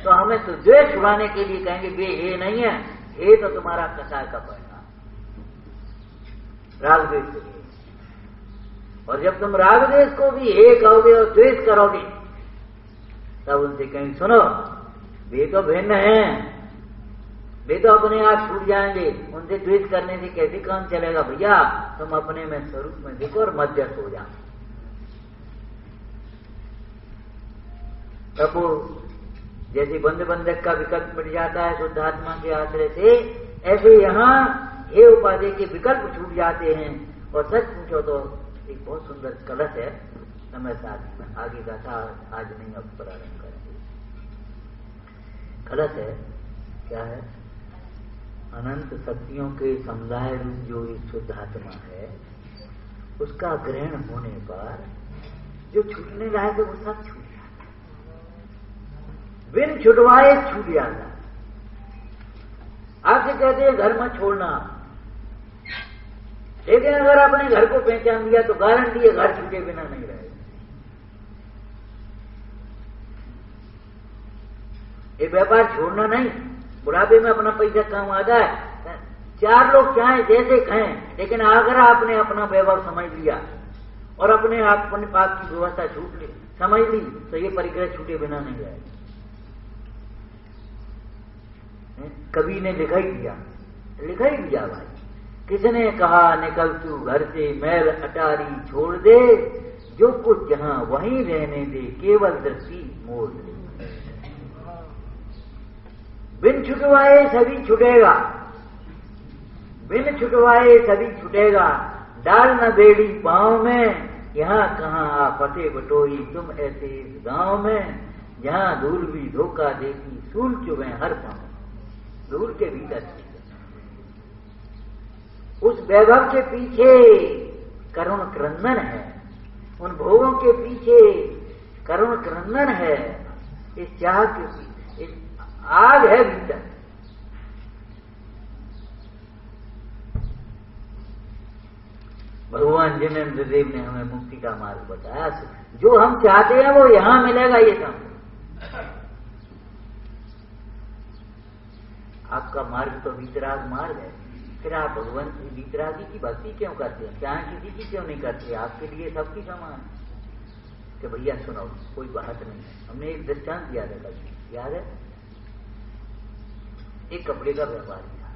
तो हमें तो द्वेष छुड़ाने के लिए कहेंगे वे हे नहीं है, हे तो तुम्हारा कषाय का परिणाम, राग द्वेष के लिए। और जब तुम राग द्वेष को भी हे कहोगे और द्वेष करोगे, तब उनसे कहेंगे सुनो वे तो भिन्न हैं, वे तो अपने आप छूट जाएंगे, उनसे द्वेष करने से कैसे काम चलेगा भैया, तुम अपने में स्वरूप में देखो और मध्यस्थ हो जाओ। तब वो जैसे बंध बंधक का विकल्प मिट जाता है शुद्ध आत्मा के आश्रय से, ऐसे यहाँ हे उपादेय के विकल्प छूट जाते हैं। और सच पूछो तो एक बहुत सुंदर कलश है, समय साथ में आगे का था, आज नहीं अब प्रारंभ करेंगे। कलश है, क्या है, अनंत शक्तियों के समुदाय रूप जो एक शुद्ध आत्मा है, उसका ग्रहण होने पर जो छूटने लायक है वो सब छूट जाता, बिन छुटवाए छूट जाता। आपसे कहते हैं घर मत छोड़ना, लेकिन अगर आपने घर को पहचान लिया तो गारंटी है घर छूटे बिना नहीं रहेगा। ये व्यापार छोड़ना नहीं, बुढ़ापे में अपना पैसा काम आता है, चार लोग चाहे जैसे कहें, लेकिन अगर आपने अपना वैभव समझ लिया और अपने पाप की व्यवस्था छूट ली, समझ ली, तो ये परिग्रह छूटे बिना नहीं रहेगा। कवि ने लिखा ही दिया भाई, किसने कहा निकल तू घर से मैल अटारी छोड़ दे, जो कुछ जहां वहीं रहने दे, केवल दृष्टि मोड़ दे। बिन छुटवाए सभी छुटेगा, बिन छुटवाए सभी छुटेगा, डाल न बेड़ी पांव में, यहाँ कहाँ आ फटे बटोही तुम ऐसे इस गांव में, जहाँ धूल भी धोखा देती सूल चुभे हर पांव। धूल के भीतर उस वैभव के पीछे करुण क्रंदन है, उन भोगों के पीछे करुण क्रंदन है, इस चाह के पीछे आग है भीतर। भगवान जिनेन्द्र देव ने हमें मुक्ति का मार्ग बताया, जो हम चाहते हैं वो यहां मिलेगा। ये समझ, आपका मार्ग तो वितराग मार्ग है, फिर आप भगवान वितरागी की भक्ति क्यों करते हैं? क्या किसी की क्यों नहीं करते? आपके लिए सबकी समान कि भैया सुनो, कोई बात नहीं है। हमने एक दृष्टांत दिया था कल, याद है? एक कपड़े का व्यापारी था,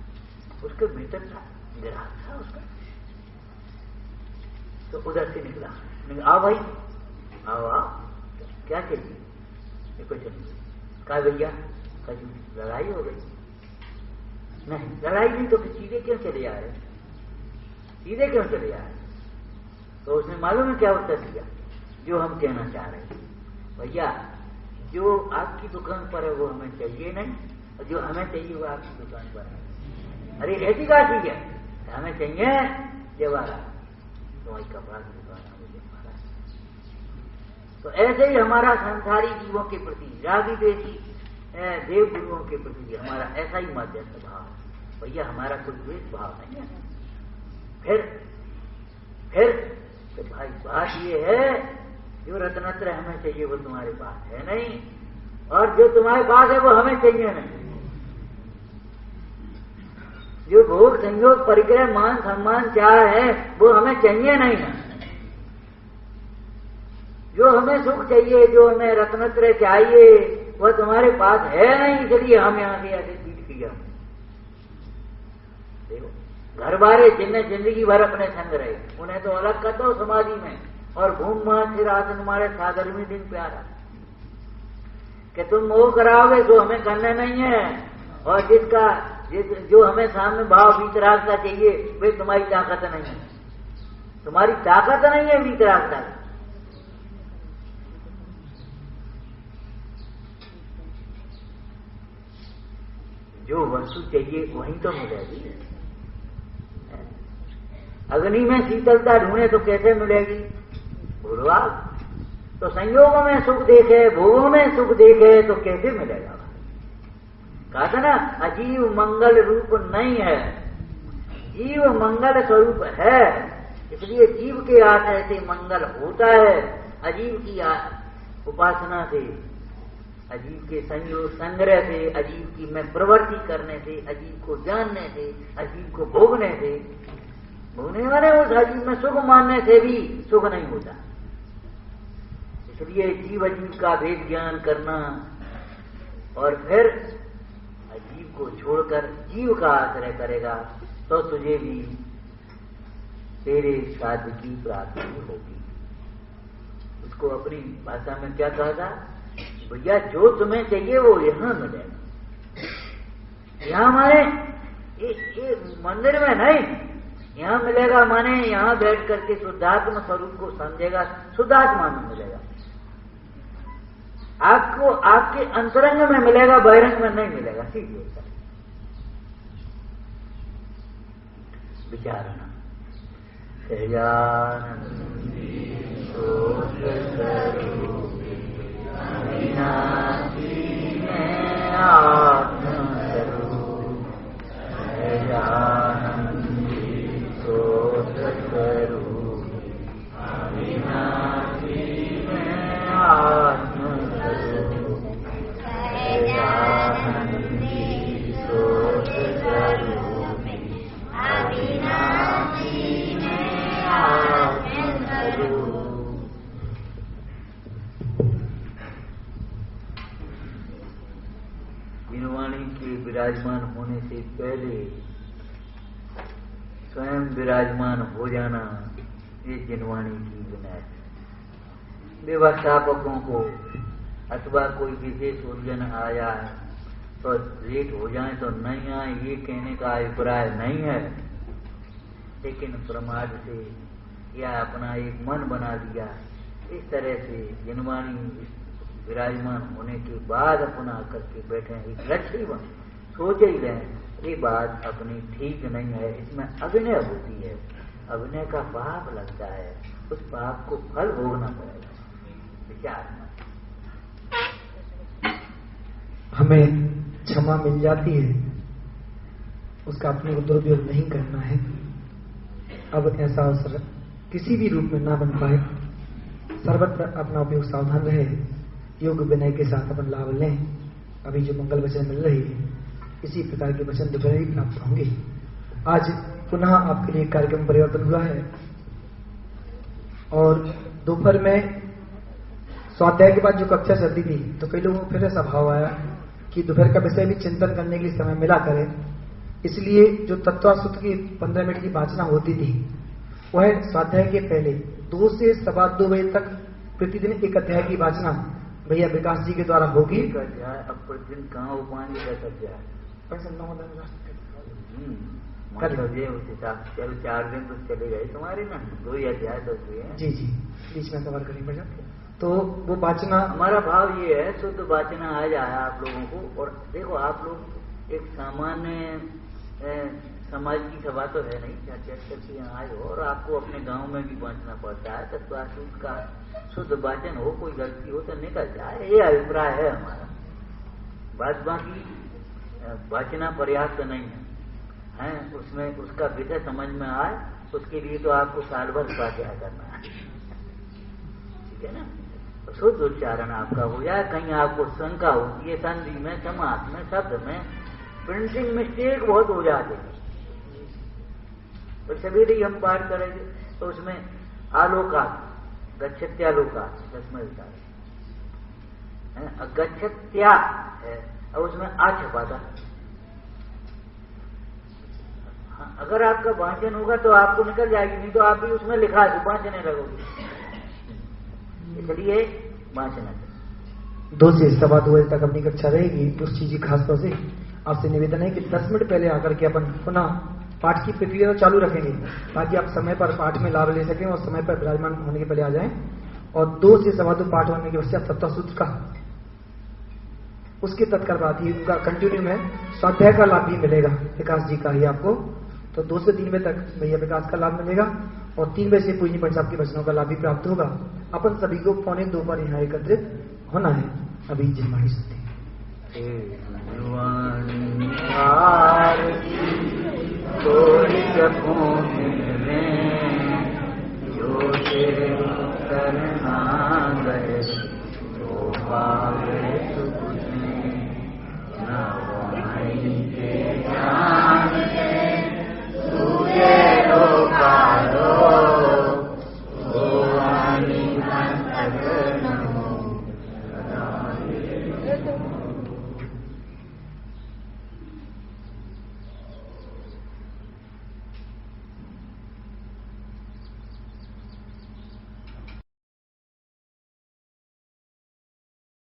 उसके भीतर था ग्राहक था उसका, तो उधर से निकला, आओ भाई आओ, क्या चाहिए? कुछ नहीं। कहा भैया, लड़ाई हो गई? नहीं, लड़ाई नहीं तो फिर सीधे क्यों चले आ रहे? सीधे क्यों चले आ रहे? तो उसने मालूम है क्या उत्तर दिया, जो हम कहना चाह रहे हैं, भैया जो आपकी दुकान पर है वो हमें चाहिए नहीं, और जो हमें चाहिए वो आपकी दुकान पर है। अरे ऐसी क्या चीज है? हमें चाहिए जवाहरा, तुम्हारी कपड़ा की दुकान है, मुझे मारा। तो ऐसे ही हमारा संसारी जीवों के प्रति, रागी देशी देव गुरुओं के प्रति हमारा ऐसा ही मध्यस्थ भाव है। भैया हमारा कोई द्वेष भाव नहीं है। फिर तो भाई बात ये है, जो रत्नत्र हमें चाहिए वो तुम्हारे पास है नहीं, और जो तुम्हारे पास है वो हमें चाहिए नहीं। जो भोग संयोग परिग्रह मान सम्मान चाह है वो हमें चाहिए नहीं है। जो हमें सुख चाहिए, जो हमें रत्नत्र चाहिए, वह तुम्हारे पास है नहीं, इसलिए हम यहां से ऐसे पीट किया। देखो घर बारे जिन्हें जिंदगी भर अपने संग रहे, उन्हें तो अलग कर दो समाधि में, और घूम मार फिर आसन मारे सागरवी दिन प्यारा, कि तुम मोह कराओगे जो हमें करना नहीं है, और जो हमें सामने भाव वीतरागता चाहिए वे तुम्हारी ताकत नहीं है, तुम्हारी ताकत नहीं है वीतरागता। जो वस्तु चाहिए वही तो मिलेगी। अग्नि में शीतलता ढूंढे तो कैसे मिलेगी? भूलवा। तो संयोगों में सुख देखे, भोगों में सुख देखे तो कैसे मिलेगा? कहा था ना, अजीव मंगल रूप नहीं है, जीव मंगल स्वरूप है, इसलिए जीव के आश्रय से मंगल होता है। अजीव की उपासना से, अजीव के संयोग संग्रह से, अजीव की में प्रवृत्ति करने से, अजीव को जानने से, अजीव को भोगने से, भोगने वाले उस अजीव में सुख मानने से भी सुख नहीं होता। इसलिए जीव अजीव का भेद ज्ञान करना, और फिर अजीव को छोड़कर जीव का आश्रय करेगा तो तुझे भी तेरे साध की प्राप्ति होगी। उसको अपनी भाषा में क्या कहा था? भैया जो तुम्हें चाहिए वो यहां मिलेगा। यहां माने ये मंदिर में नहीं, यहां मिलेगा माने यहां बैठ करके शुद्धात्म स्वरूप को समझेगा, शुद्धात्मा में मिलेगा। आपको आपके अंतरंग में मिलेगा, बहिरंग में नहीं मिलेगा। सीधी होता है। विचारना। सहजानंदी शोध स्वरूपी अविनाशी में आत्मस्वरूप। सहजानंदी शोध स्वरूपी अविनाशी में आत्मस्वरूप। सहजानंदी शोध स्वरूपी अविनाशी में आत्मस्वरूप। जिनवाणी के विराजमान होने से पहले स्वयं विराजमान हो जाना, ये जिनवाणी की विनय है। व्यवस्थापकों को अथवा कोई विशेष उलझन आया है तो लेट हो जाए तो नहीं आए, ये कहने का अभिप्राय नहीं है। लेकिन प्रमाद से या अपना एक मन बना दिया, इस तरह से जिनवाणी विराजमान होने के बाद अपना करके बैठे, एक लक्ष्य बन सोच ही रहे, ये बात अपनी ठीक नहीं है, इसमें अभिनय होती है, अभिनय का पाप लगता है, उस पाप को फल भोगना पड़ेगा। विचार हमें क्षमा मिल जाती है, उसका अपने को दुरुपयोग नहीं करना है। अब ऐसा अवसर किसी भी रूप में ना बन पाए, सर्वत्र अपना उपयोग सावधान रहे, योग विनय के साथ अपन लाभ लें। अभी जो मंगल वचन मिल रही है, इसी प्रकार के वचन दोपहर ही प्राप्त होंगे। आज पुनः आपके लिए कार्यक्रम परिवर्तन हुआ है और दोपहर में स्वाध्याय के बाद जो कक्षा चलती थी तो कई लोगों को फिर ऐसा भाव आया कि दोपहर का विषय भी चिंतन करने के लिए समय मिला करें। इसलिए जो तत्वासूत्र की 15 मिनट की वाचना होती थी वह स्वाध्याय के पहले 2 से 2:15 बजे तक प्रतिदिन एक अध्याय की वाचना भैया विकास जी के द्वारा होगी। अध्याय अब प्रतिदिन कहाँ हो पाएंगे? कैसा अध्याय मतलब ये चल 4 दिन तो चले गए तुम्हारे ना, 2 ही अध्याय तो हुए हैं। जी जी, बीच में कवर करेंगे भैया। तो वो वाचना, हमारा भाव ये है शुद्ध वाचना आ जाए आप लोगों को। और देखो आप लोग एक सामान्य समाज की सभा तो है नहीं, चर्चा के यहाँ आए हो और आपको अपने गांव में भी बांटना पड़ता है, तत्वासूत्र का शुद्ध वाचन हो, कोई गलती हो तो निकल जाए, ये अभिप्राय है हमारा। बात बाकी वाचना पर्याप्त नहीं है, उसमें उसका विषय समझ में आए, उसके लिए तो आपको साल भर स्वाध्याय करना है, ठीक है ना। तो शुद्ध उच्चारण आपका हो जाए, कहीं आपको शंका होती है संधि में, समास में, शब्द में, प्रिंटिंग मिस्टेक बहुत हो जाती है। तो सवेरे ही हम पाठ करेंगे तो उसमें आलोकात, गच्छत्यालोकात 10वें विचार गच्छत्या है और उसमें आ छपा था। हाँ, अगर आपका वाचन होगा तो आपको निकल जाएगी, नहीं तो आप भी उसमें लिखा है वाचने लगोगे, इसलिए वाचना 2 से 2:15 बजे तक अपनी कक्षा रहेगी। उस चीज की खासतौर से आपसे निवेदन है कि 10 मिनट पहले आकर के अपन पुनः पाठ की प्रक्रिया तो चालू रखेंगे ताकि आप समय पर पाठ में लाभ ले सकें और समय पर विराजमान होने के पहले आ जाएं। और 2 से 2:15 पाठ होने के पश्चात तत्वसूत्र का उसके तत्काल बाद ही उनका कंटिन्यू में स्वाध्याय का लाभ भी मिलेगा, विकास जी का ही आपको। तो 2 से 3 बजे तक भैया विकास का लाभ मिलेगा और 3 बजे से पूजनी पंच साहब के वचनों का लाभ भी प्राप्त होगा। अपन सभी को 1:45 पर यहाँ एकत्रित होना है। अभी जिनवाणी सुनते हैं। कोई